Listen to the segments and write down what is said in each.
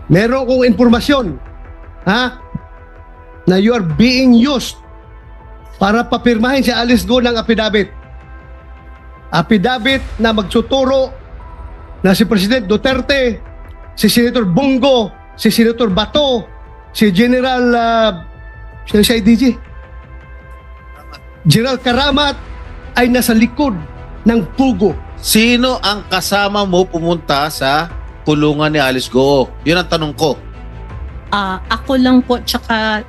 Meron kong informasyon, ha, na you are being used para papirmahin si Alice Go ng affidavit. Affidavit na magtuturo na si President Duterte, si Senator Bongo, si Senator Bato, si General si IDG, General Karamat ay nasa likod ng pugo. Sino ang kasama mo pumunta sa kulungan ni Alice Go? Yun ang tanong ko. Ako lang po, tsaka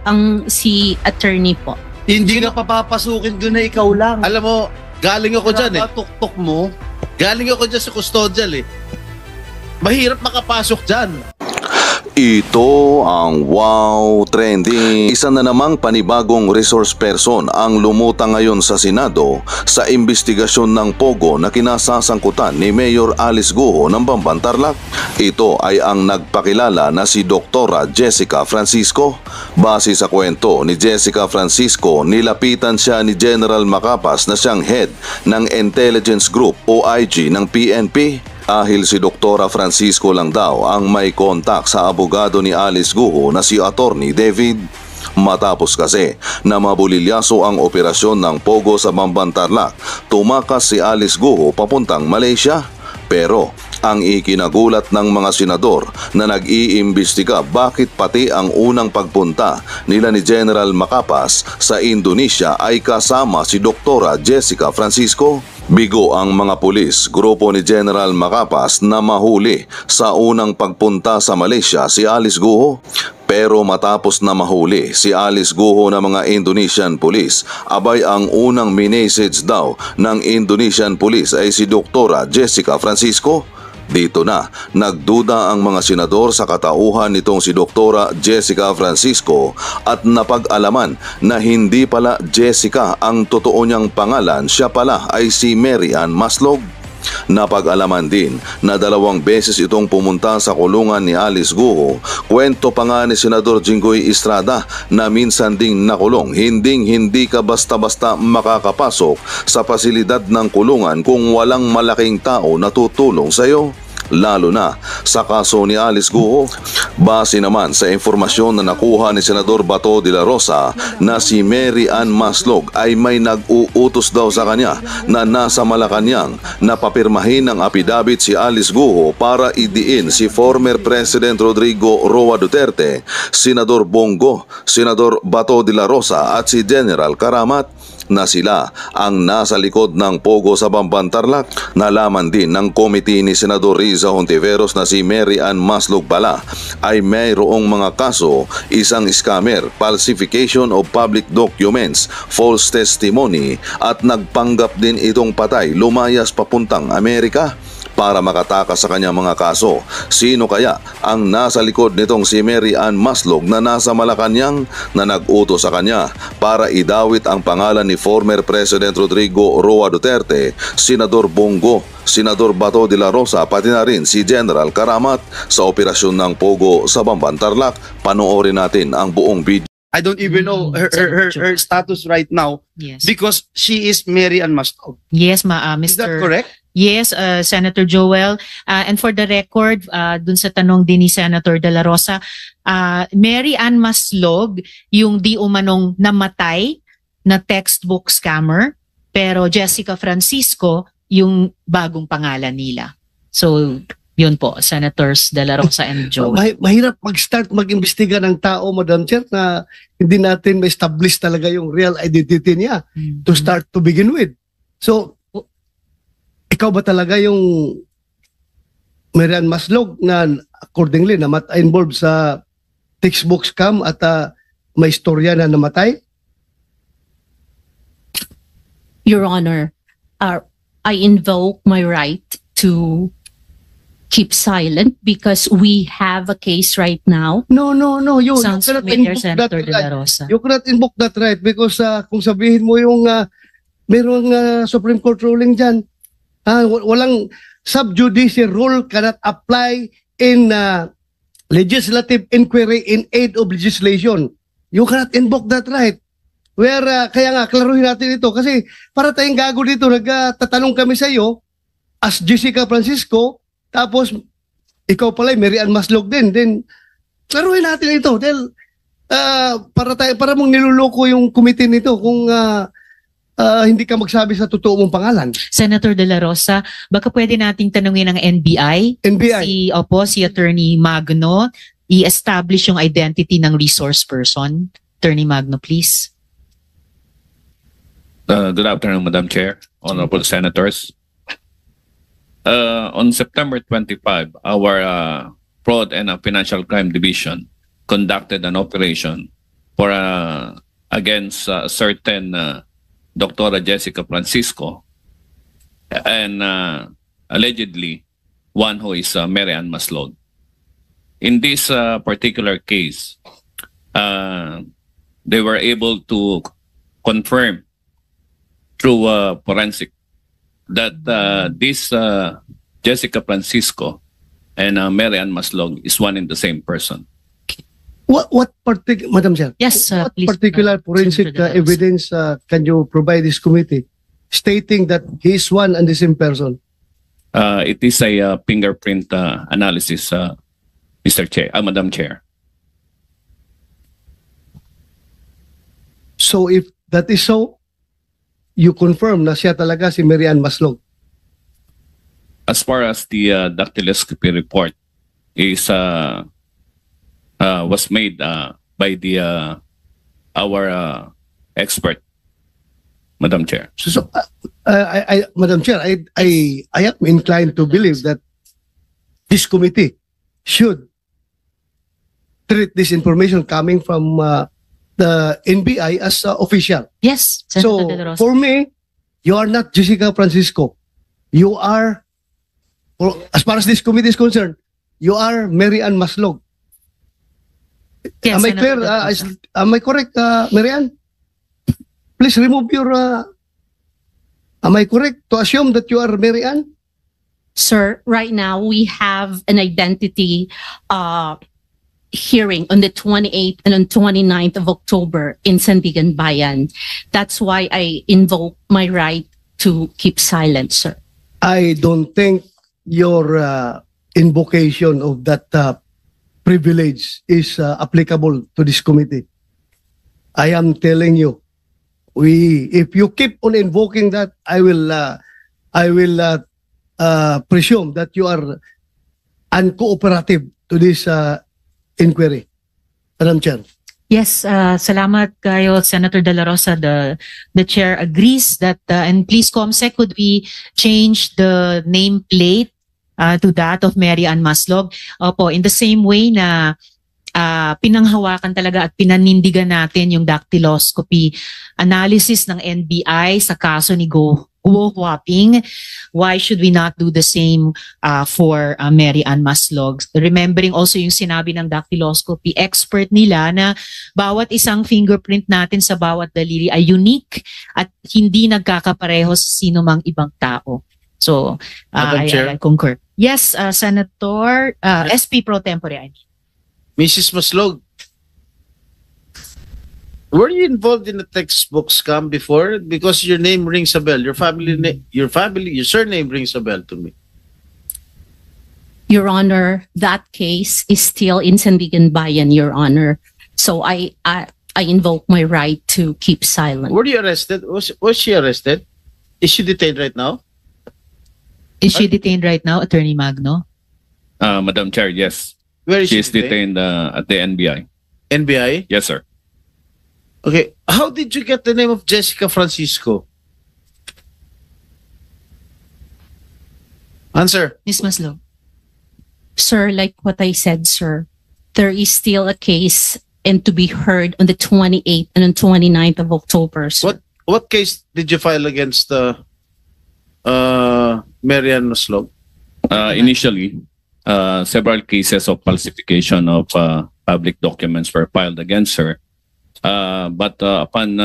si attorney po. Hindi ka papapasukin doon na ikaw lang. Alam mo, galing ako dyan eh. Tuktok mo. Galing ako dyan sa custodial eh. Mahirap makapasok dyan. Ito ang Wow Trending. Isa na namang panibagong resource person ang lumutang ngayon sa Senado sa imbestigasyon ng Pogo na kinasasangkutan ni Mayor Alice Go ng Bamban-Tarlac. Ito ay ang nagpakilala na si Dr. Jessica Francisco. Base sa kwento ni Jessica Francisco, nilapitan siya ni General Macapas na siyang head ng Intelligence Group o IG ng PNP. Dahil si Dr. Francisco lang daw ang may kontak sa abogado ni Alice Go na si Attorney David. Matapos kasi na mabulilyaso ang operasyon ng Pogo sa Bamban-Tarlac, tumakas si Alice Go papuntang Malaysia. Pero ang ikinagulat ng mga senador na nag-iimbestiga bakit pati ang unang pagpunta nila ni General Macapas sa Indonesia ay kasama si Dr. Jessica Francisco. Bigo ang mga pulis, grupo ni General Macapas na mahuli sa unang pagpunta sa Malaysia si Alice Go. Pero matapos na mahuli si Alice Go ng mga Indonesian police, abay ang unang minessage daw ng Indonesian police ay si Dr. Jessica Francisco. Dito na, nagduda ang mga senador sa katauhan nitong si Dr. Jessica Francisco at napag-alaman na hindi pala Jessica ang totoo niyang pangalan, siya pala ay si Mary Ann Maslog. Napag-alaman din na 2 beses itong pumunta sa kulungan ni Alice Go. Kwento pa nga ni Senador Jinggoy Estrada na minsan ding nakulong. Hindi ka basta-basta makakapasok sa pasilidad ng kulungan kung walang malaking tao na tutulong sa iyo. Lalo na sa kaso ni Alice Go. Base naman sa informasyon na nakuha ni Senador Bato de la Rosa na si Mary Ann Maslog ay may nag-uutos daw sa kanya na nasa Malacanang na papirmahin ng affidavit si Alice Go para idiin si former President Rodrigo Roa Duterte, Senador Bongo, Senador Bato de la Rosa at si General Karamat na sila ang nasa likod ng Pogo sa Bamban-Tarlac. Nalaman din ng komite ni Senador Riza Hontiveros na si Mary Ann Maslog pala ay mayroong mga kaso, isang scammer, falsification of public documents, false testimony at nagpanggap din itong patay, lumayas papuntang Amerika para makatakas sa kanyang mga kaso. Sino kaya ang nasa likod nitong si Mary Ann Maslog na nasa Malacanang na nag-utos sa kanya para idawit ang pangalan ni former President Rodrigo Roa Duterte, Senador Bongo, Senador Bato de la Rosa, pati na rin si General Karamat sa operasyon ng Pogo sa Bamban-Tarlac? Panoorin natin ang buong video. I don't even know her status right now. Yes. Because she is Mary Ann Maslog. Yes, Mr. Is that correct? Yes, Senator Joel. And for the record, dun sa tanong din ni Senator De La Rosa, Mary Ann Maslog, yung di umanong namatay na textbook scammer, pero Jessica Francisco, yung bagong pangalan nila. So, yun po, Senators De La Rosa and Joel. Mahirap mag-start mag-imbestiga ng tao, Madam Chair, na hindi natin ma-establish talaga yung real identity niya to start to begin with. So, ikaw ba talaga yung Mary Ann Maslog na accordingly na involved sa textbook scam at may istorya na namatay? Your Honor, I invoke my right to keep silent because we have a case right now. No. You Sounds cannot familiar, invoke Senator that De La right. Rosa. You cannot invoke that right because kung sabihin mo yung merong Supreme Court ruling dyan, walang subjudice rule cannot apply in legislative inquiry in aid of legislation. You cannot invoke that right. Where, kaya nga, klaruhin natin ito kasi para tayong gago dito, nagtatanong kami sa iyo as Jessica Francisco, tapos ikaw pala Mary Ann Maslog din. Then Klaruhin natin ito dahil para mong niluloko yung committee nito kung hindi ka magsabi sa totoo mong pangalan. Senator De La Rosa, baka pwede nating tanungin ng NBI. NBI. Si Attorney Magno, i-establish yung identity ng resource person. Attorney Magno, please. Good afternoon, Madam Chair, Honorable Senators. On September 25, our Fraud and Financial Crime Division conducted an operation for against certain Dr. Jessica Francisco and allegedly one who is Mary Ann Maslog. In this particular case, they were able to confirm through forensic that this Jessica Francisco and Mary Ann Maslog is one and the same person. What particular, Madam Chair? Yes, what please, particular forensic Senator De La Rosa. evidence can you provide this committee stating that he is one and the same person? It is a fingerprint analysis, Mr. Chair, Madam Chair. So if that is so, you confirm na siya talaga si Mary Ann Maslog. As far as the dactyloscopy report is was made by the our expert, Madam Chair. So Madam Chair, I am inclined to believe that this committee should treat this information coming from the NBI as official. Yes, Senator De La So Rosa. for me, you are not Jessica Francisco. You are, as far as this committee is concerned, you are Mary Ann Maslog. Yes, Am I Senator clear? De La Rosa. Am I correct, Mary Ann? Please remove your. Am I correct to assume that you are Mary Ann? Sir, right now we have an identity hearing on the 28th and on 29th of October in Sandigan Bayan. That's why I invoke my right to keep silent, sir. I don't think your invocation of that privilege is applicable to this committee. I am telling you, if you keep on invoking that, I will presume that you are uncooperative to this inquiry. Madam Chair. Yes, salamat kayo, Senator De La Rosa. The chair agrees that, and please, Comsec, could we change the nameplate to that of Mary Ann Maslog? Opo, in the same way na pinanghawakan talaga at pinanindigan natin yung dactyloscopy analysis ng NBI sa kaso ni Guo Huaping, why should we not do the same for Mary Ann Maslog? Remembering also yung sinabi ng dactyloscopy expert nila na bawat isang fingerprint natin sa bawat daliri ay unique at hindi nagkakapareho sa sino mang ibang tao. So, Madam Chair. I concur. Yes, Senator, SP Pro Tempore. I mean. Mrs. Maslog, were you involved in a textbook scam before? Because your name rings a bell. Your surname rings a bell to me. Your Honor, that case is still in Sandigan Bayan, Your Honor. So I invoke my right to keep silent. Were you arrested? Was she arrested? Is she detained right now? Is she detained right now, Attorney Magno? Madam Chair, yes. Where is She she is detained at the NBI. NBI? Yes, sir. Okay. How did you get the name of Jessica Francisco? Answer. Ms. Maslog. Sir, like what I said, sir, there is still a case and to be heard on the 28th and on 29th of October, sir. What case did you file against Mary Ann Maslog? Initially, several cases of falsification of public documents were filed against her. But upon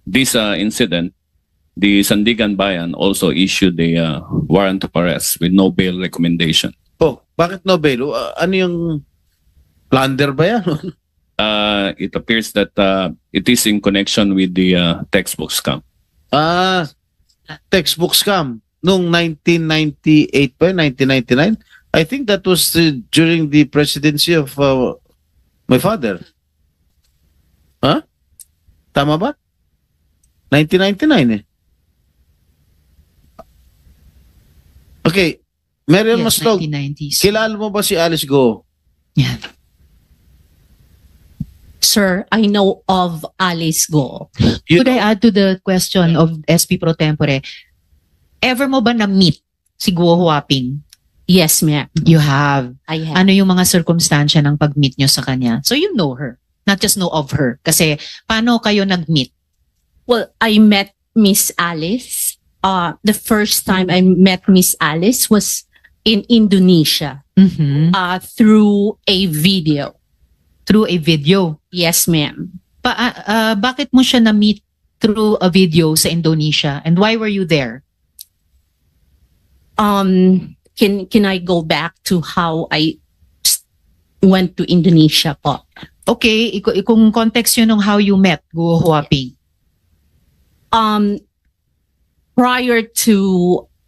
this incident, the Sandigan Bayan also issued a warrant of arrest with no bail recommendation. Oh, bakit no bail? Ano yung plunder ba yan? It appears that it is in connection with the textbook scam. Textbook scam. Noong 1998 pa, 1999? I think that was during the presidency of my father. Huh? Tama ba? 1999 eh. Okay. Marian Yes, Maslog, 1990s. kilala mo ba si Alice Go? Yan. Sir, I know of Alice Go. You Could I add to the question of SP Pro Tempore? Ever mo ba na-meet si Guo Huaping? Yes, ma'am. You have. I have. Ano yung mga circumstansya ng pag-meet nyo sa kanya? So you know her, not just know of her. Kasi paano kayo nag-meet? Well, I met Miss Alice. The first time I met Miss Alice was in Indonesia Mhm. through a video. Through a video. Yes, ma'am. Bakit mo siya na-meet through a video sa Indonesia? And why were you there? Can I go back to how I went to Indonesia po? Okay, kung context yun ng how you met Guo Huaping. Prior to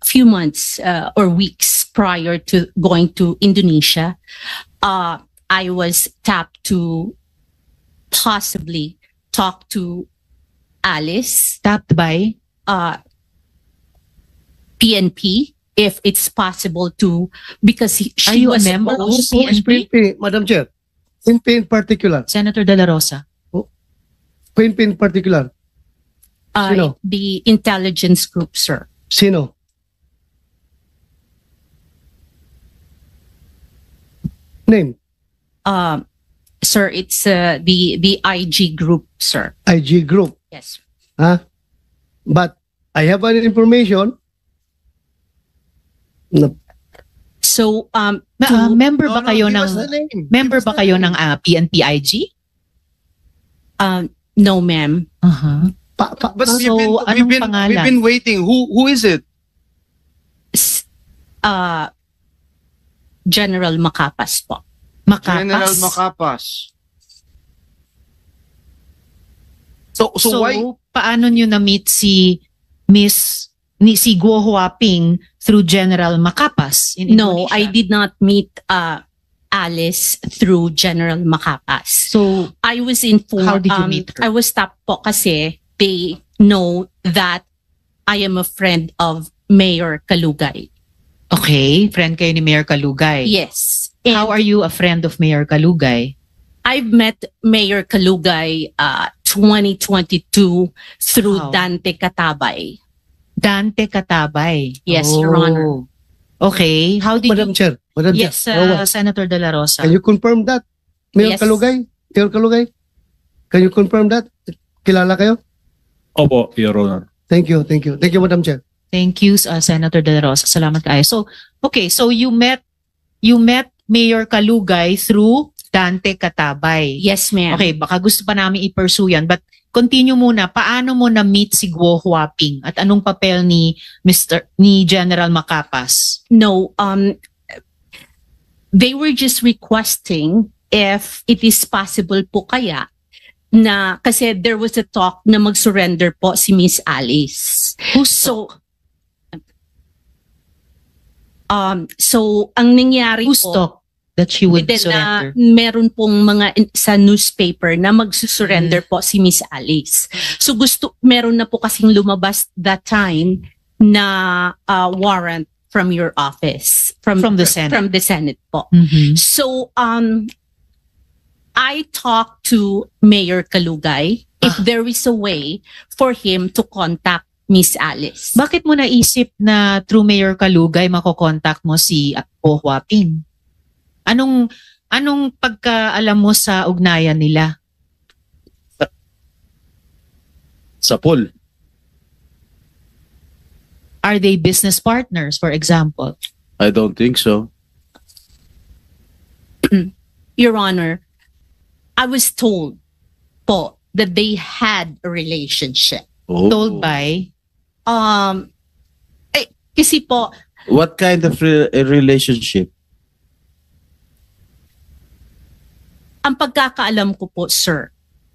few months or weeks prior to going to Indonesia, I was tapped to possibly talk to Alice, Tapped by? PNP, if it's possible to, because Are she you a was member of supposed- the Who is PNP? PNP, Madam Chair? PNP in particular. Senator De La Rosa. PNP in particular. Sino? the intelligence group, sir. Sino? Name. Sir, it's the IG group, sir. IG Group. Yes. Huh? But I have an information. No. So, Member ba No, kayo give ng us the name. member Give ba us the kayo name. ng PNP-IG? no, ma'am. Uh-huh. But So, anong pangalan? we've been waiting. Who is it? S- General Macapas po. Makapas. General Macapas. So So, why? paano nyo na-meet si si Guo Huaping through General Macapas in No, Indonesia? I did not meet Alice through General Macapas. So, I was informed. How did you meet her? I was tapped po kasi they know that I am a friend of Mayor Kalugay. okay, friend kayo ni Mayor Kalugay. Yes. How are you a friend of Mayor Kalugay? I've met Mayor Kalugay 2022 through How? Dante Katabay. Dante Katabay. Yes, Your Honor. Okay, how did Madam you... Chair. Madam Yes, Chair. Rowan, Senator De La Rosa. can you confirm that? Mayor Yes. Kalugay? Mayor Kalugay? Can you confirm that? Kilala kayo? Opo, Your Honor. Thank you, thank you. Thank you, Madam Chair. Thank you, Senator De La Rosa. Salamat kayo. So, okay, so you met Mayor Kalugay through Dante Katabay. Yes, ma'am. Okay, baka gusto pa namin i-pursue yan. But continue muna, paano mo na-meet si Guo Huaping? At anong papel ni General Macapas? No, they were just requesting if it is possible po kaya na kasi there was a talk na mag-surrender po si Miss Alice. So ang nangyari Who's po talk that she would then, surrender? meron pong mga sa newspaper na magsusurrender po si Miss Alice. So meron na po kasing lumabas that time na warrant from your office. From the Senate. From the Senate po. Mhm. So, I talked to Mayor Kalugay if there is a way for him to contact Miss Alice. Bakit mo naisip na through Mayor Kalugay makokontakt mo si Guo Huaping? Anong pagkaalam mo sa ugnayan nila? Sa pool. Are they business partners, for example? I don't think so. Your Honor, I was told po that they had a relationship. Oh. Told by? Kasi po, What kind of a relationship? ang pagkakaalam ko po, sir,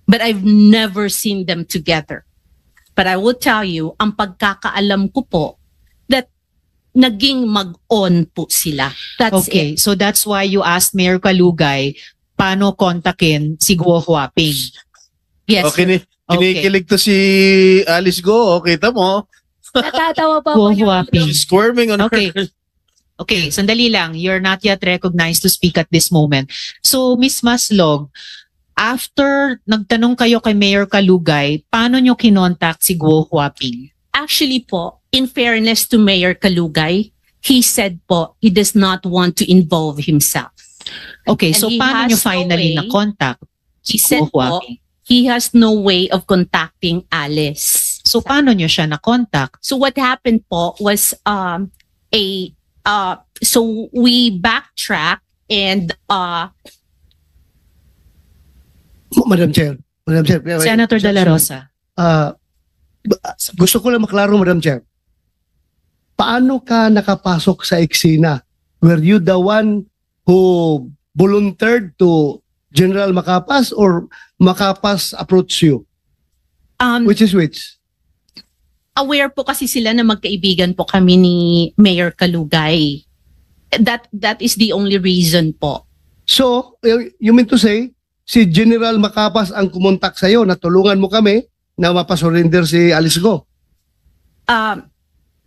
but I've never seen them together. But I will tell you, ang pagkakaalam ko po, that naging mag-on po sila. That's Okay, it. so that's why you asked Mayor Kalugay paano kontakin si Guo Huaping. Yes, Okay, sir. kinikilig to si Alice Go. Okay, kita mo. Natatawa pa Guo po yung Huaping. She's squirming on Okay. her. Okay, sandali lang. You're not yet recognized to speak at this moment. So, Miss Maslog, after nagtanong kayo kay Mayor Kalugay, paano nyo kinontak si Guo Huaping? Actually po, in fairness to Mayor Kalugay, he said po he does not want to involve himself. Okay, And so he paano has nyo no finally way. na-contact He si said Guo po Huaping? he has no way of contacting Alice. So, paano nyo siya na-contact? So what happened po was so we backtrack and Madam Chair. Senator De La Rosa. Gusto ko lang maklaro, Madam Chair. Paano ka nakapasok sa eksena? Were you the one who volunteered to General Macapas or Macapas approached you? Which is which? aware po kasi sila na magkaibigan po kami ni Mayor Kalugay. That is the only reason po. So, you mean to say, si General Macapas ang kumontak sa'yo na tulungan mo kami na mapasurrender si Alice Go?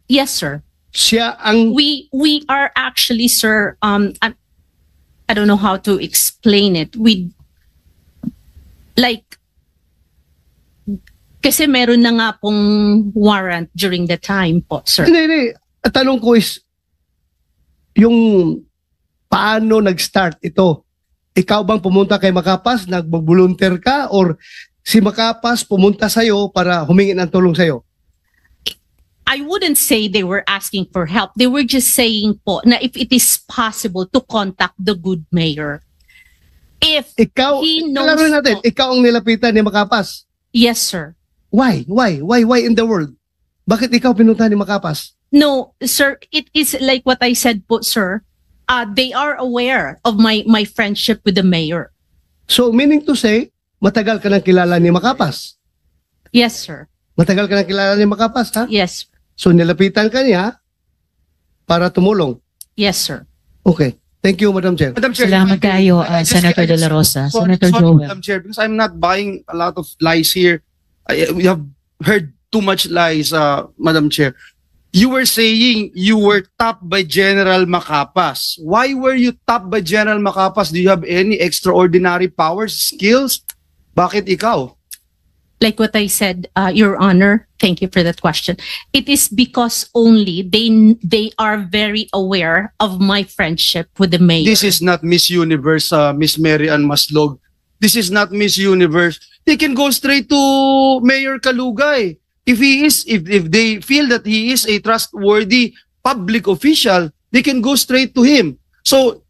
Yes, sir. Siya ang... We are actually, sir, I don't know how to explain it. Kasi meron na nga pong warrant during the time po, sir. Hindi. Ang tanong ko is, yung paano nag-start ito? Ikaw bang pumunta kay Macapas, nag-volunteer ka, or si Macapas pumunta sa'yo para humingi ng tulong sa'yo? I wouldn't say they were asking for help. They were just saying po na if it is possible to contact the good mayor. If Ikaw, he knows klaro natin, po. ikaw ang nilapitan ni Macapas. Yes, sir. Why in the world? Bakit ikaw pinunta ni Macapas? No, sir, it is like what I said po, sir. They are aware of my friendship with the mayor. So, meaning to say, matagal ka nang kilala ni Macapas. Yes, sir. Matagal ka nang kilala ni Macapas, ha? Yes. So, nilapitan ka niya para tumulong. Yes, sir. Okay. Thank you, Madam Chair. Madam Chair, Salamat if I can- kayo, I just- Senator I De La just- Rosa. sorry, Senator sorry, Joel. Madam Chair, because I'm not buying a lot of lies here. We have heard too much lies, Madam Chair. You were saying you were tapped by General Macapas. Why were you tapped by General Macapas? Do you have any extraordinary powers, skills? Bakit ikaw? Like what I said, Your Honor, thank you for that question. It is because only they are very aware of my friendship with the mayor. This is not Miss Universe, Miss Mary Ann Maslog. This is not Miss Universe. They can go straight to Mayor Kalugay. If they feel that he is a trustworthy public official, they can go straight to him. So,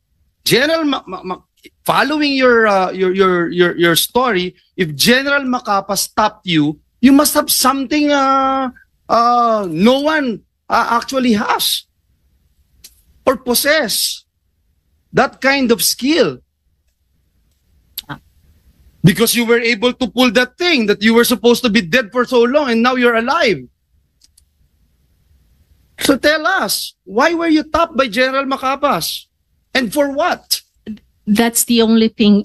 following your story, if General Macapas stopped you, you must have something no one actually has or possess that kind of skill. Because you were able to pull that thing that you were supposed to be dead for so long and now you're alive. So tell us, why were you tapped by General Macapas? And for what? That's the only thing,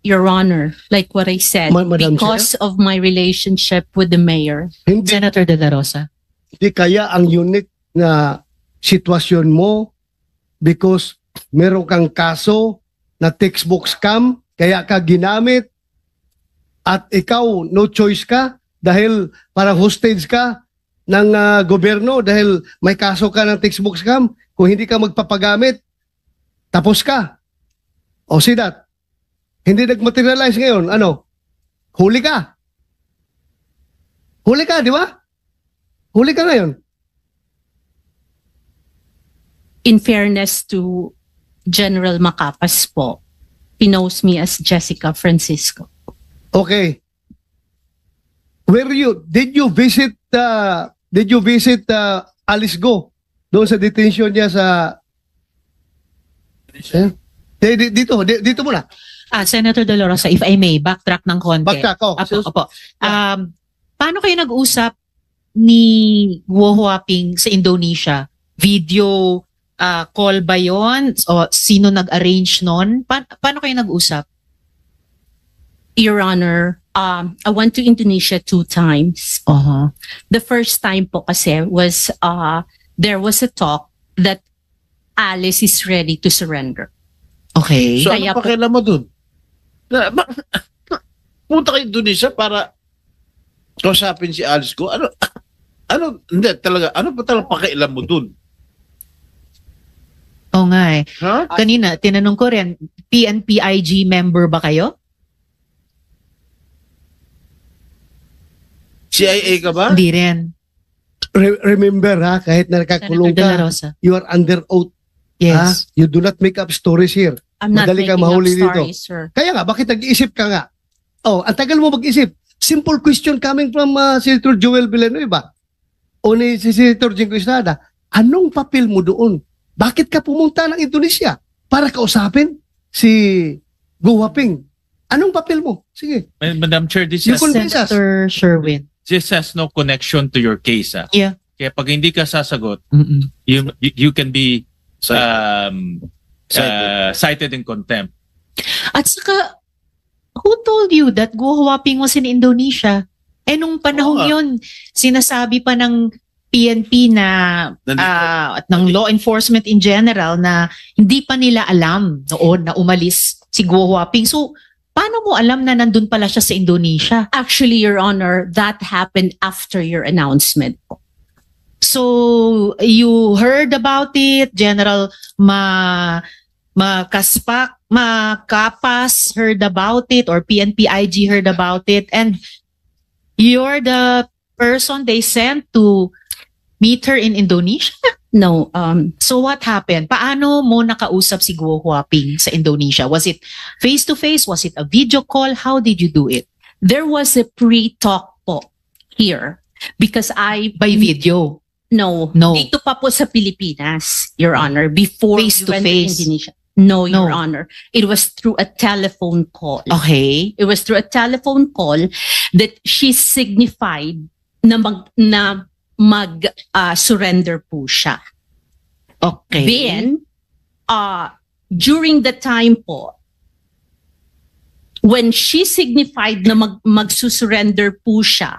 Your Honor, like what I said, Madam because of my relationship with the mayor. Hindi Senator De La Rosa. kaya ang unique na sitwasyon mo because meron kang kaso na textbook scam, kaya ka ginamit at ikaw no choice ka dahil parang hostage ka ng gobyerno dahil may kaso ka ng textbook scam. Kung hindi ka magpapagamit, tapos ka. O see that? Hindi nag-materialize ngayon. Ano? Huli ka. Huli ka, di ba? Huli ka ngayon. In fairness to General Macapas po, he knows me as Jessica Francisco. Okay. Did you visit Alice Go doon sa detention niya sa dito muna. Senator De La Rosa, if I may, backtrack ng konti. Backtrack, oh. Opo. Paano kayo nag-usap ni Guo Huaping sa Indonesia video call ba yon? O sino nag-arrange nun? Paano kayo nag-usap? Your Honor, I went to Indonesia 2 times. The first time po kasi was, there was a talk that Alice is ready to surrender. Okay. So, Kaya ano pakialam mo dun? Punta kayo Indonesia para kausapin si Alice Go. Hindi talaga, ano pa talaga pakialam mo dun? Oo nga eh. Ha? Kanina, tinanong ko rin, PNP-IG member ba kayo? CIA ka ba? Hindi rin. Remember ha, kahit na nakakulong Senator De La ka, Rosa. you are under oath. Yes. You do not make up stories here. I'm not Madali ka making up mahuli dito. stories, sir. Kaya nga, bakit nag-iisip ka nga? Oh, ang tagal mo mag-isip. Simple question coming from Senator Joel Villanueva o ni si Senator Jingo Estrada. Anong papel mo doon? Bakit ka pumunta ng Indonesia para kausapin si Go Huaping? Anong papel mo? Sige. Madam Chair, this You has, convince us. Senator Sherwin. this has no connection to your case. Yeah. Kaya pag hindi ka sasagot, Mm-mm. you can be Cited. cited in contempt. At saka, who told you that Go Huaping was in Indonesia? Eh nung panahon Oo nga. yun, sinasabi pa ng PNP na at ng law enforcement in general na hindi pa nila alam noon na umalis si Go Huaping. So, paano mo alam na nandun pala siya sa Indonesia? Actually, Your Honor, that happened after your announcement po. So, you heard about it, General Makapas heard about it, or PNP-IG heard about it, and you're the person they sent to meet her in Indonesia? No, So what happened? Paano mo nakausap si Go Huaping sa Indonesia? Was it face-to-face? Was it a video call? How did you do it? there was a pre-talk po here because I By video? No, No. dito pa po sa Pilipinas, Your Honor, before Face we to went face. to Indonesia. No, Your No. Honor. It was through a telephone call. Okay. It was through a telephone call that she signified na surrender po siya. Okay. Then, during the time po, when she signified na magsusurrender po siya,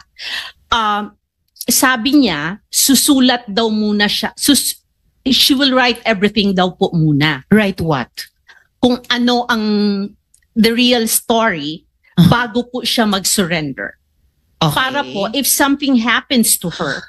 sabi niya, susulat daw muna siya. She will write everything daw po muna. Right what? Kung ano ang the real story bago po siya mag-surrender. Okay. Para po, if something happens to her,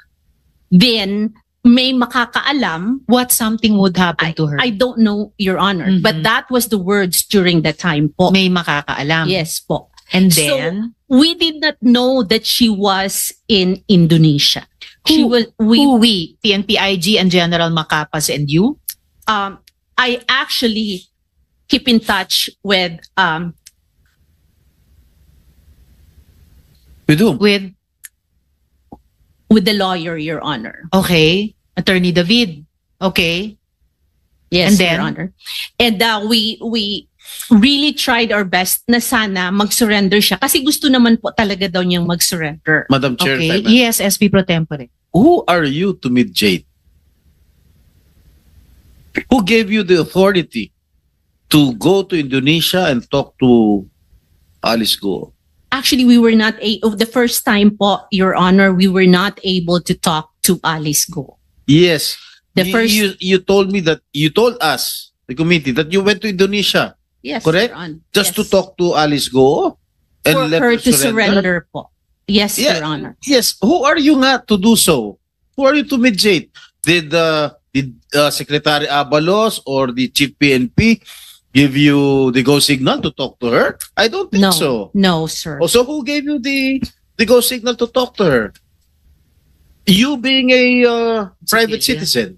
then may makakaalam. What something would happen to her? I don't know, Your Honor. Mhm. But that was the words during that time po. May makakaalam. Yes po. And So, then, we did not know that she was in Indonesia. Who? We PNP-IG and General Makapas and you? I actually keep in touch with With whom? with the lawyer, Your Honor. Okay. Attorney David. Okay. Yes, And then? Your Honor. And we really tried our best na sana mag-surrender siya kasi gusto naman po talaga daw niyang mag-surrender. Madam Chair, Okay. time. Yes, SP Pro Tempore. Who are you to meet Jade? Who gave you the authority to go to Indonesia and talk to Alice Go? Actually, we were not the first time po, Your Honor, we were not able to talk to Alice Go. Yes. The You- first- you told me that you told us, the committee, that you went to Indonesia Yes, Correct? Your Honor. just Yes. to talk to Alice Go and for let her to surrender po. Yes, Yeah. Your Honor. Yes. Who are you nga to do so? Who are you to meet Jade? Did Secretary Abalos or the Chief PNP give you the go signal to talk to her? I don't think No, so. no, sir. Oh, so who gave you the go signal to talk to her? You being a private citizen.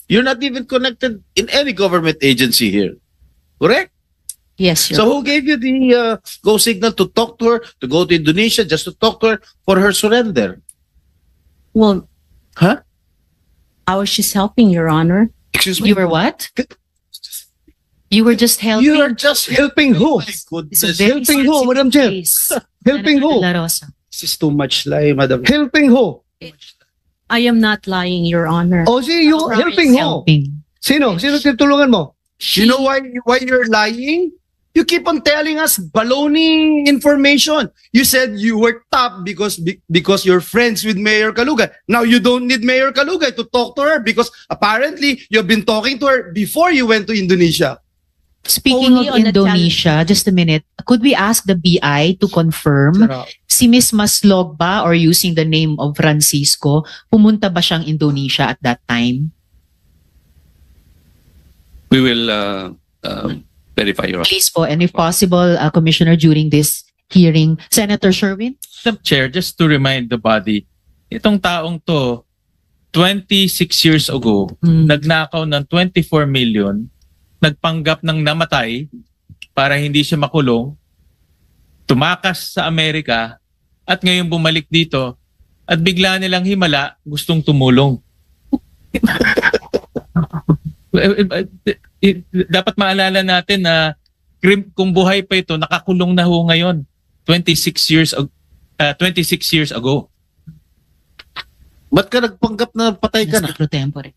You're not even connected in any government agency here. Correct? Yes, Your So who gave you the go signal to talk to her, to go to Indonesia just to talk to her for her surrender? Well, Huh? I was just helping, Your Honor. Excuse me? You were what? You were just helping. You are just Helping who? My It's a goodness. very Helping who, sensitive Madam Chair? case. Helping Senator who? De La Rosa. This is too much lie, Madam. Helping who? I am not lying, Your Honor. O si yung Promise. helping mo. Helping. Sino? Sino tinutulungan mo? You know why you're lying? You keep on telling us baloney information. You said you were top because you're friends with Mayor Kalugay. Now you don't need Mayor Kalugay to talk to her because apparently you've been talking to her before you went to Indonesia. Speaking Only of on a Indonesia, just a minute, could we ask the BI to confirm si Miss Maslog ba, or using the name of Francisco, pumunta ba siyang Indonesia at that time? We will verify your. Please po, and if possible, Commissioner, during this hearing, Senator Sherwin? Madam Chair, just to remind the body, itong taong to, 26 years ago, nagnakaw ng 24 million, nagpanggap ng namatay para hindi siya makulong, tumakas sa Amerika, at ngayon bumalik dito, at bigla nilang himala, gustong tumulong. Dapat maalala natin na kung buhay pa ito, nakakulong na ho ngayon, 26 years ago. Ba't ka nagpanggap na patay ka na? Pro tempore.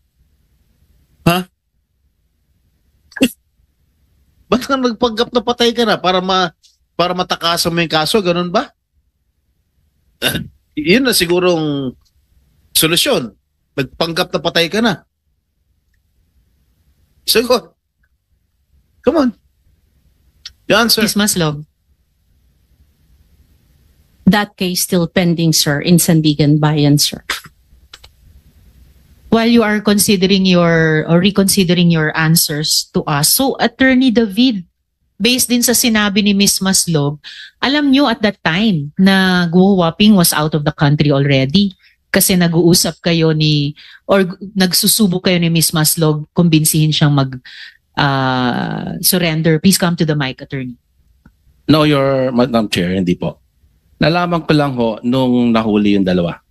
Ba't ka nagpanggap na patay ka na? Para matakasan mo yung kaso, ganun ba? Yun na sigurong solusyon. Nagpanggap na patay ka na. Sagot. Come on. The answer. Miss Maslog? That case still pending, sir, in Sandigan Bayan, sir. While you are considering reconsidering your answers to us, so Attorney David, based din sa sinabi ni Miss Maslog, alam nyo at that time na Guo Huaping was out of the country already kasi nag-uusap kayo nagsusubok kayo ni Miss Maslog, kumbinsihin siyang surrender. Please come to the mic, Attorney. No, your Madam Chair, hindi po. Nalaman ko lang ho nung nahuli yung dalawa.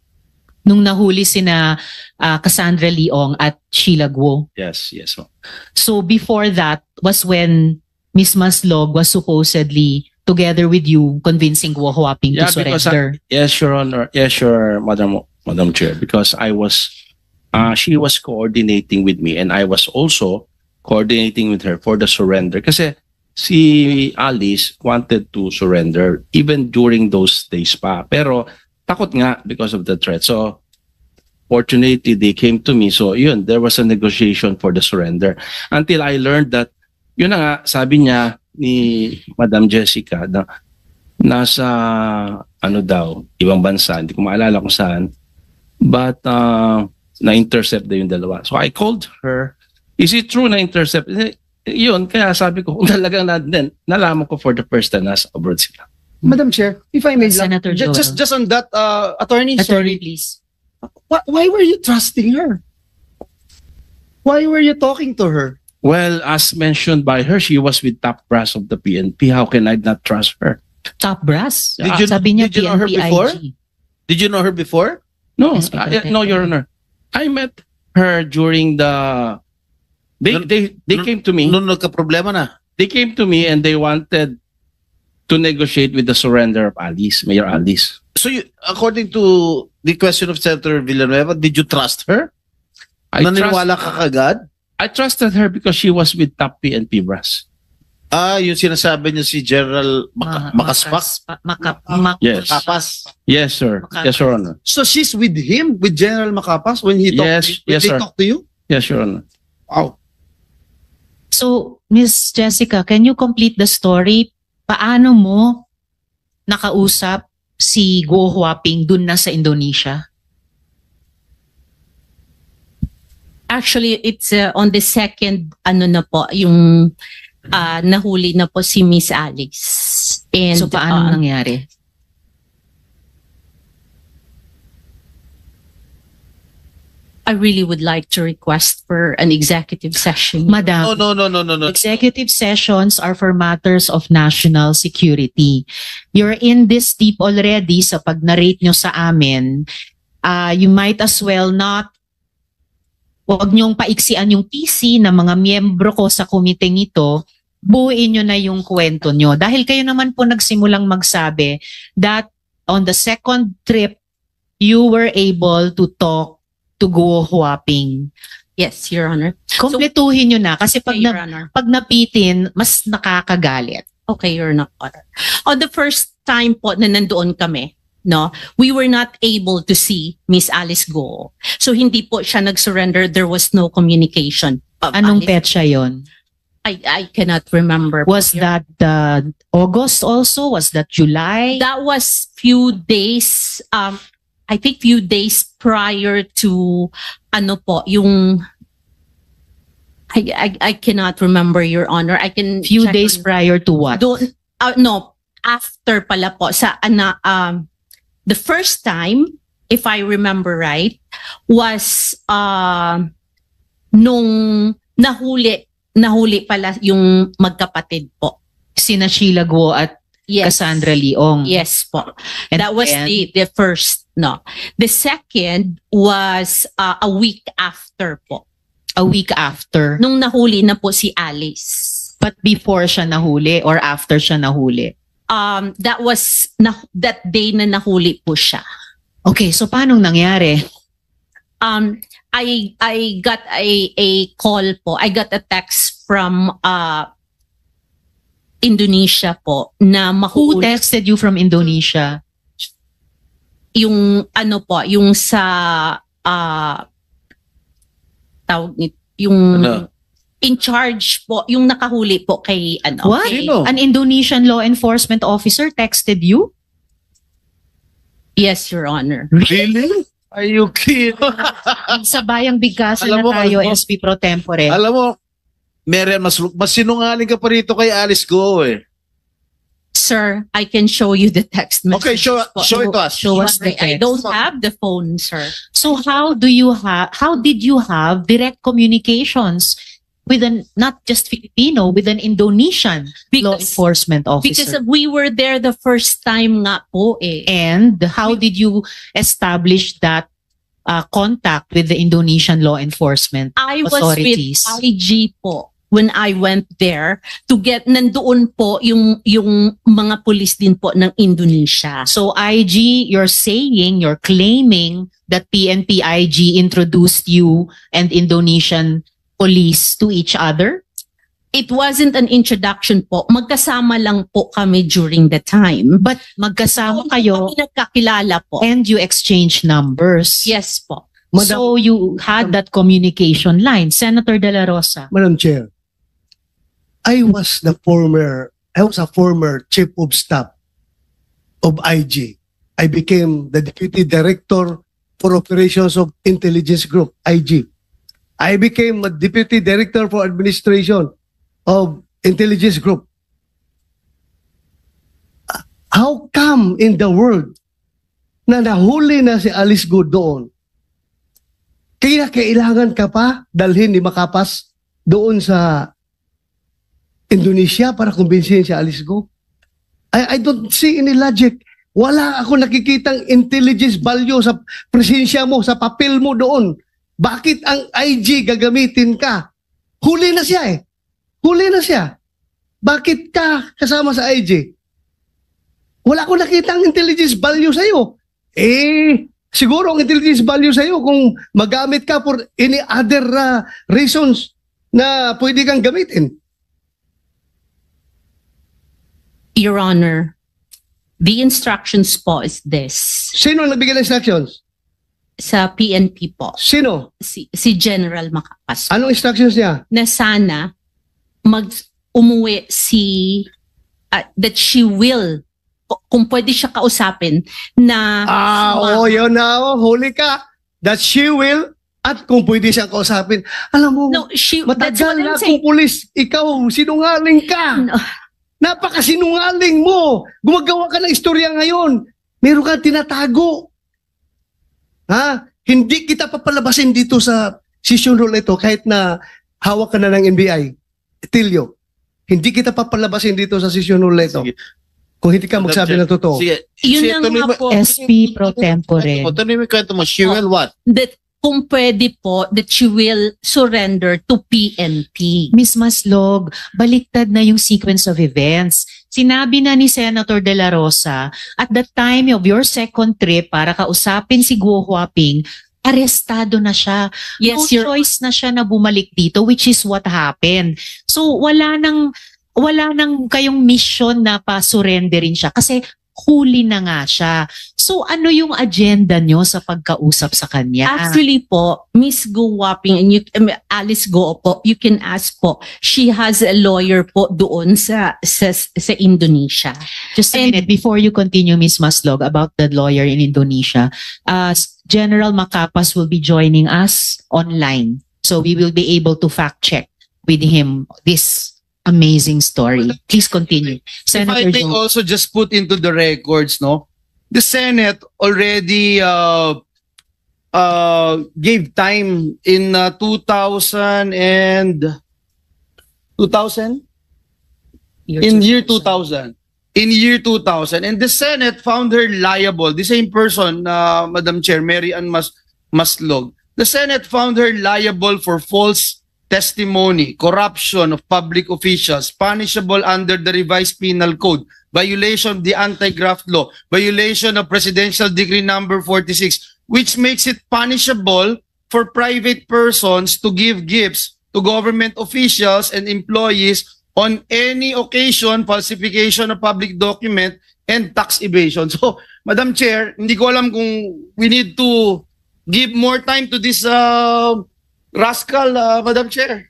Nung nahuli sina Cassandra Leong at Sheila Guo. Yes ho. So before that was when Miss Maslog was supposedly together with you convincing Guo Huaping to surrender. Yes, Your Honor. Yes, Your Madam Chair. Because she was coordinating with me and I was also coordinating with her for the surrender. Kasi si Alice wanted to surrender even during those days pa. Pero takot nga because of the threat. So, fortunately, they came to me. So, yun, there was a negotiation for the surrender. Until I learned that, yun na nga, sabi niya ni Madam Jessica na nasa, ibang bansa. Hindi ko maalala kung saan. But, na-intercept na yung dalawa. So, I called her. Is it true na-intercept? Yun, kaya sabi ko, kung talagang nalaman ko for the first time nasa abroad sila. Madam Chair, if I may, Senator Joel. just on that, attorney, Attorney, please. why were you trusting her? Why were you talking to her? Well, as mentioned by her, she was with top brass of the PNP. How can I not trust her? Top brass. Did you- Sabi niya did you know her PNP before? IG. Did you know her before? No, Yes, Speaker no, Your Honor. I met her during the. They came to me. Nung nagka-problema na. They came to me and they wanted to negotiate with the surrender of Alice, Mayor Alice. So, according to the question of Senator Villanueva, did you trust her? Naniniwala ka kagad? I trusted her because she was with top PNP brass. Yung sinasabi niya si General Makaspak? Yes. Kapas? Yes, sir. Yes, Your Honor. So she's with him, with General Macapas, when he Yes, yes, they sir. talked to you? Yes, Your Honor. Wow. So, Miss Jessica, can you complete the story? Paano mo nakausap si Guo Huaping dun na sa Indonesia? Actually, it's on the second, yung nahuli na po si Miss Alice. And, So, paano nangyari? I really would like to request for an executive session. Madam, No. executive sessions are for matters of national security. You're in this deep already sa pag-narrate nyo sa amin. You might as well not, huwag nyong paiksian yung PC ng mga miyembro ko sa komiteng ito, buuin nyo na yung kwento nyo. Dahil kayo naman po nagsimulang magsabi that on the second trip, you were able to talk to Guo Huaping. Yes, Your Honor. Kompletuhin nyo na kasi Okay, Your Honor. pag napitin, mas nakakagalit. Okay, Your Honor. On the first time po na nandoon kami, no, we were not able to see Miss Alice Go. So hindi po siya nag-surrender. There was no communication. Anong Alice- petsa yon? I cannot remember. po, Was Your- that August also? Was that July? That was few days, I think few days prior to, ano po, yung, I cannot remember, Your Honor. I can Few check days on- prior to what? Doon, no, after pala po, the first time, if I remember right, was, nung nahuli pala yung magkapatid po. Sina Sheila Guo at Yes. Cassandra Leong. Yes po. And That was then- the first, no. The second was a week after po. A week after. Nung nahuli na po si Alice. But before siya nahuli or after siya nahuli? That was that day na nahuli po siya. Okay, so paano nangyari? I got a call po. I got a text from Indonesia po na Who mahuli texted you from Indonesia? yung ano po, yung sa tawag nito, yung Ano? in charge po, yung nakahuli po kay ano. What? kay- Sino? An Indonesian law enforcement officer texted you? Yes, Your Honor. Really? Are you kidding? Sa bayang bigkasan Alam na mo, tayo, alam mo- SP Pro Tempore. Alam mo, Marian, mas sinungaling ka pa rito kay Alice Go eh. Sir, I can show you the text message. Okay, show it to us. Show us the I text. don't have the phone, sir. So how did you have direct communications with not just Filipino, with an Indonesian law Because- enforcement Because officer? we were there the first time nga po eh. And how did you establish that contact with the Indonesian law enforcement I was authorities? with IG po when I went there to get, nandoon po yung mga pulis din po ng Indonesia. So IG, you're claiming that PNP IG introduced you and Indonesian police to each other? It wasn't an introduction po. Magkasama lang po kami during the time. But magkasama kayo Kami nagkakilala po. and you exchange numbers. Yes po. So you had that communication line. Senator De La Rosa. Madam Chair, I was a former chief of staff of IG. I became the deputy director for operations of intelligence group, IG. I became a deputy director for administration of intelligence group. How come in the world na nahuli na si Alice Go doon? Kaya kailangan ka pa dalhin ni Makapas doon sa Indonesia para kumbinsihin si Alice Go? I don't see any logic. Wala ako nakikitang intelligence value sa presensya mo, sa papel mo doon. Bakit ang IG gagamitin ka? Huli na siya eh. Huli na siya. Bakit ka kasama sa IG? Wala akong nakitang intelligence value sa'yo. Siguro ang intelligence value sa'yo kung magamit ka for any other reasons na pwede kang gamitin. Your Honor, the instructions po is this. Sino ang nagbigay ng instructions? Sa PNP po. Sino? Si General Makapas. Anong instructions niya? Na sana umuwi that she will, kung pwede siya kausapin, na Yun na, huli ka. That she will, at kung pwede siyang kausapin. Alam mo, no, that's what matagal na I'm saying. akong pulis, ikaw, sinungaling ka. No. Napakasinungaling mo. Gumagawa ka ng istorya ngayon. Meron kang tinatago. Hindi kita papalabasin dito sa session rule ito kahit na hawak ka na ng NBI. Tilio, hindi kita papalabasin dito sa session rule ito. Sige. Kung hindi ka magsabi ng totoo. Sige. Yun Sige, na tuloy nga mo- po. SP Pro Tempore. Tuloy mo yung kwento mo. She will what? That kung pwede po, that she will surrender to PNP. Miss Maslog, baliktad na yung sequence of events. Sinabi na ni Senator De La Rosa, at the time of your second trip para kausapin si Guo Huaping, arestado na siya. Yes, No Your choice na siya na bumalik dito, which is what happened. So wala nang kayong mission na pa-surrenderin siya kasi huli na nga siya. So ano yung agenda nyo sa pagkausap sa kanya? Actually po, Miss Go Wapping and Alice Go po, you can ask po. She has a lawyer po doon sa Indonesia. Just a minute, before you continue, Ms. Maslog, about the lawyer in Indonesia, General Macapas will be joining us online. So we will be able to fact check with him this amazing story. Please continue. If I Senator may Joe. also just put into the records, no, the Senate already gave time in 2000 and 2000 in year 2000. In year 2000, and the Senate found her liable. The same person, Madam Chair, Mary Ann Maslog. The Senate found her liable for false testimony, corruption of public officials, punishable under the revised penal code, violation of the anti-graft law, violation of Presidential Decree number 46, which makes it punishable for private persons to give gifts to government officials and employees on any occasion, falsification of public document, and tax evasion. So, Madam Chair, hindi ko alam kung we need to give more time to this rascal, Madam Chair.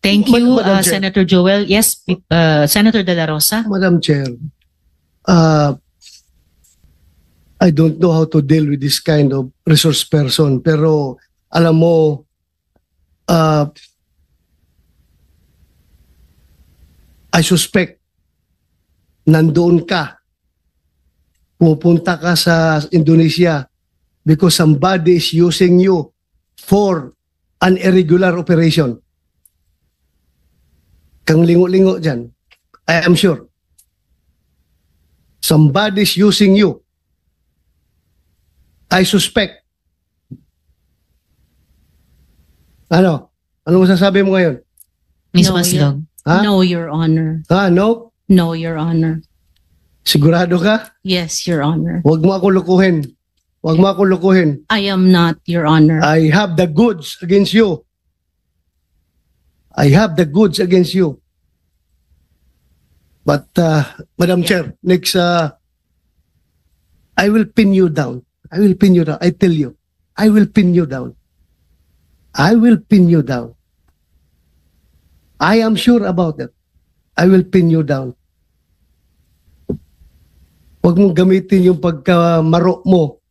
Thank you, Madam Chair. Senator Joel. Yes, Senator De La Rosa. Madam Chair, I don't know how to deal with this kind of resource person, pero alam mo, I suspect nandoon ka, pupunta ka sa Indonesia because somebody is using you for an irregular operation. Kang lingo-lingo dyan, I am sure. Somebody is using you. I suspect. Ano? Ano masasabi mo ngayon? Ms. No, Maslog. Ha? No, Your Honor. No? No, Your Honor. Sigurado ka? Yes, Your Honor. Huwag mo ako lukuhin. Huwag mo ako lukuhin. I am not, Your Honor. I have the goods against you. I have the goods against you. But, Madam Chair, next, I will pin you down. I will pin you down. I tell you. I will pin you down. I will pin you down. I am sure about that. I will pin you down. Huwag mong gamitin yung pagkamaro mo.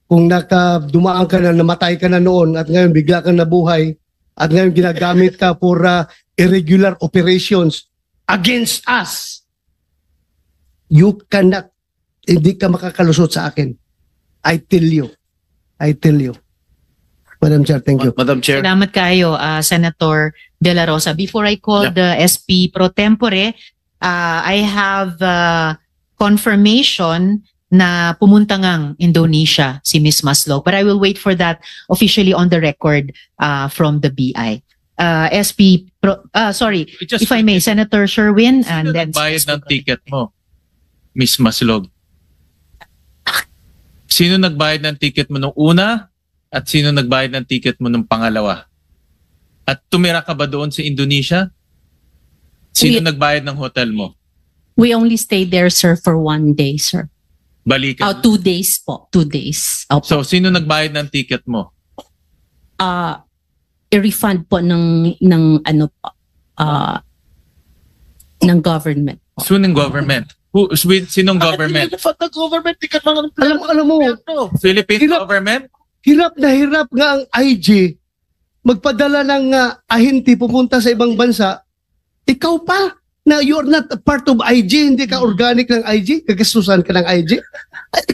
Kung dumaan ka na, namatay ka na noon at ngayon bigla kang nabuhay at ngayon ginagamit ka for irregular operations against us. You cannot, hindi ka makakalusot sa akin. I tell you. I tell you. Madam Chair, thank you. Madam Chair. Salamat kayo, Senator De La Rosa. Before I call the SP pro tempore, I have confirmation na pumunta ngang Indonesia si Ms. Maslog. But I will wait for that officially on the record from the BI. SP pro, sorry, Just if I may, Senator Sherwin and Sino then nagbayad ng ticket mo, Miss Maslog? Sino nagbayad ng ticket mo nung una at sino nagbayad ng ticket mo nung pangalawa? At tumira ka ba doon sa Indonesia? Sino nagbayad ng hotel mo? We only stayed there, sir, for 1 day, sir. Balikan. 2 days po. 2 days. Opo. So, sino nagbayad ng ticket mo? I-refund po ng ano po, ng government. Sinong government? Sinong government? The government, di ka mga Alam mo, Philippine Hirap. government? hirap nga ang IG magpadala ng ahente pupunta sa ibang bansa. Ikaw pa na you're not a part of IG, hindi ka organic ng IG, kagastusan ka ng IG.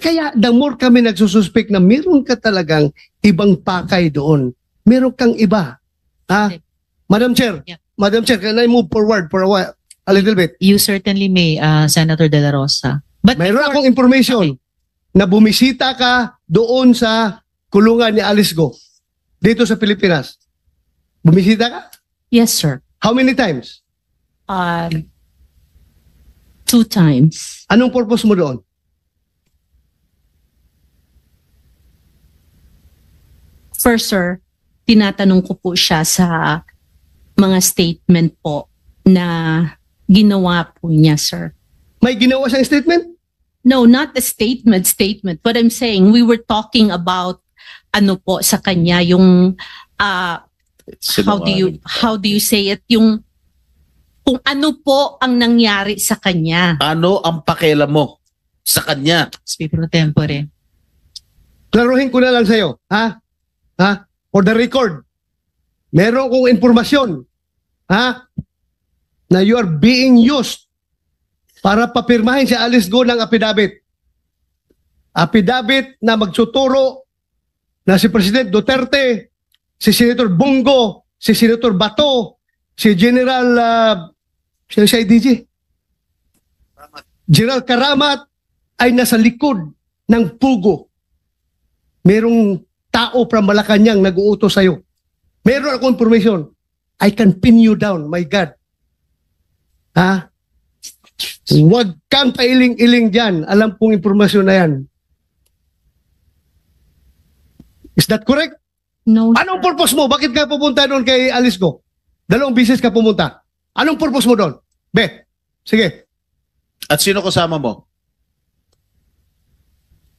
Kaya the more kami nagsususpek na meron ka talagang ibang pakay doon. Meron kang iba. Madam Chair, Yeah. Madam Chair, can I move forward for a while? A little bit. you certainly may, Senator De La Rosa. But Mayroon before- akong information na bumisita ka doon sa kulungan ni Alice Go dito sa Pilipinas. Bumisita ka? Yes, sir. How many times? 2 times. Anong purpose mo doon? First, sir, tinatanong ko po siya sa mga statement po na ginawa po niya, sir. May ginawa siyang statement? No, not the statement. But I'm saying we were talking about ano po sa kanya yung how do you say it, yung kung ano po ang nangyari sa kanya. Ano ang pakialam mo sa kanya? Speaker pro tempore. Klaruhin ko na lang sa'yo, ha? Ha? For the record, meron kong informasyon, ha? Na you are being used para papirmahin si Alice Go ng affidavit. Affidavit na magsuturo na si President Duterte, si Senator Bongo, si Senator Bato, si General si IDG, General Karamat ay nasa likod ng pugo. Merong tao from Malacanang nag-uutos sa'yo. Meron akong information. I can pin you down, my God. Ha? Huwag kang pailing-iling dyan. Alam kong informasyon na yan. Is that correct? No, Anong purpose mo? Bakit ka pupunta doon kay Alice Go? 2 beses ka pumunta. Anong purpose mo doon? Be, sige. At sino kasama mo?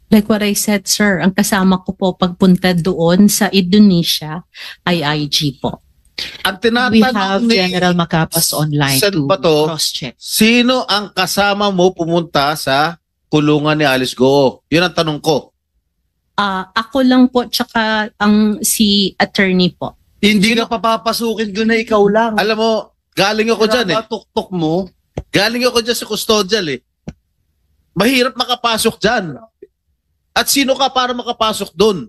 like what I said, sir, ang kasama ko po pagpunta doon sa Indonesia ay IG po. Ang We have tinatanong ni General Macapas online Sen to Bato, cross-check. sino ang kasama mo pumunta sa kulungan ni Alice Go? Yun ang tanong ko. Ako lang po tsaka ang si attorney po. Hindi ka papapasukin doon na ikaw lang. Alam mo, galing ako dyan eh. Tuktok mo. Galing ako dyan sa custodial eh. Mahirap makapasok dyan. At sino ka para makapasok doon?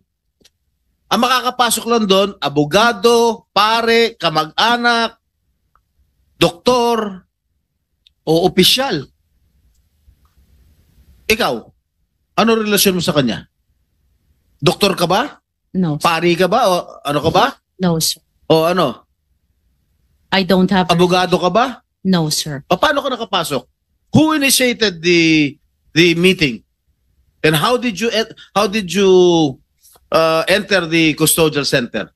Ang makakapasok lang doon, abogado, pare, kamag-anak, doktor, O opisyal. ikaw. Ano relasyon mo sa kanya? Doktor ka ba? No, Pari ka ba? O ano ka ba? no, sir. O ano? I don't have. Abogado ka ba? No, sir. O paano ka nakapasok? Who initiated the meeting? And how did you enter the custodial center?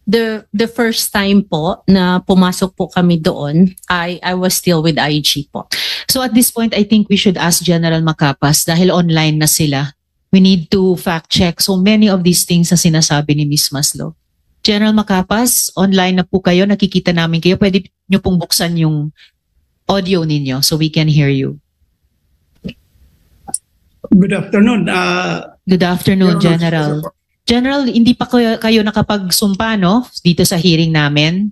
The first time po na pumasok po kami doon, I was still with IG po. So at this point, I think we should ask General Macapas dahil online na sila. We need to fact-check so many of these things na sinasabi ni Ms. Maslog. General Macapas, online na po kayo, nakikita namin kayo. Pwede nyo pong buksan yung audio ninyo so we can hear you. Good afternoon. Good afternoon, General. General, hindi pa kayo nakapagsumpa, no? Dito sa hearing namin.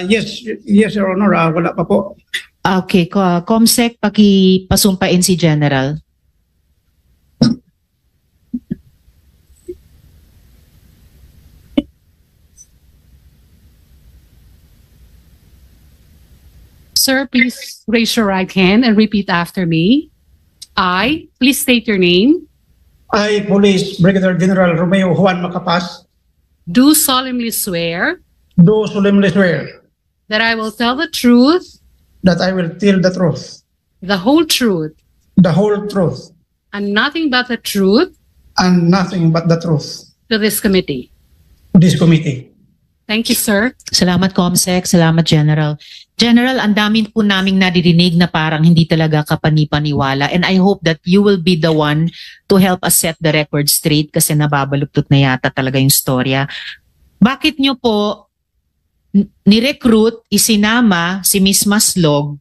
Yes, Your Honor. Wala pa po. Okay, Comsec, pakipasumpain si General. Sir, please raise your right hand and repeat after me. I, please state your name, I, Police Brigadier General Romeo Juan Macapas, do solemnly swear do solemnly swear that I will tell the truth, that I will tell the truth, the whole truth, the whole truth, and nothing but the truth and nothing but the truth to this committee. to this committee. Thank you, sir. Salamat, Comsec. Salamat, General. General, ang dami po naming naririnig na parang hindi talaga kapani-paniwala. And I hope that you will be the one to help us set the record straight kasi nababaluktot na yata talaga yung storya. Bakit nyo po ni-recruit, isinama si Ms. Maslog